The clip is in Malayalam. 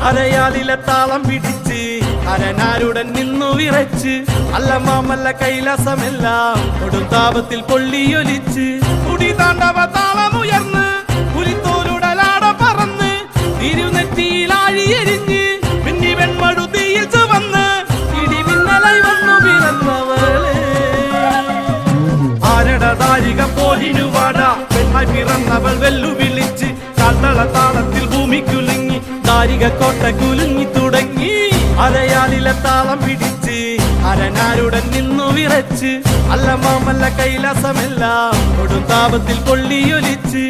അരയാലിലെ താളം പിടിച്ച് അരനാരുടൻ നിന്നു വിറച്ച് അല്ല മാമല്ല കൈലാസമെല്ലാം കൊടുങ്കാപത്തിൽ പൊള്ളിയൊലിച്ച് കുടി താണ്ടവ താളമുയർന്ന് പുലിത്തോലുടലാട പറന്ന് തിരുനെറ്റിയിലാഴിയെരിഞ്ഞ് മിന്നി വെൺമടുതിയിൽ ചുവന്ന് ഇടിമിന്നലായി വന്നു പിറന്നവളെ ആരടതാരിക പോലിനുവാട പെണ്ണായി പിറന്നവൾ വെല്ലുവിളിച്ച് കാത്തള താളത്തിൽ ഭൂമി കുലുങ്ങി താരിക കോട്ട കുലുങ്ങി തുടങ്ങി അരയാലിലെ താളം പിടിച്ച് അരനാരുടൻ നിന്നു വിറച്ച് അല്ല മാമല്ല കൈലാസമെല്ലാം കൊടുങ്കാപത്തിൽ പൊള്ളിയൊലിച്ച്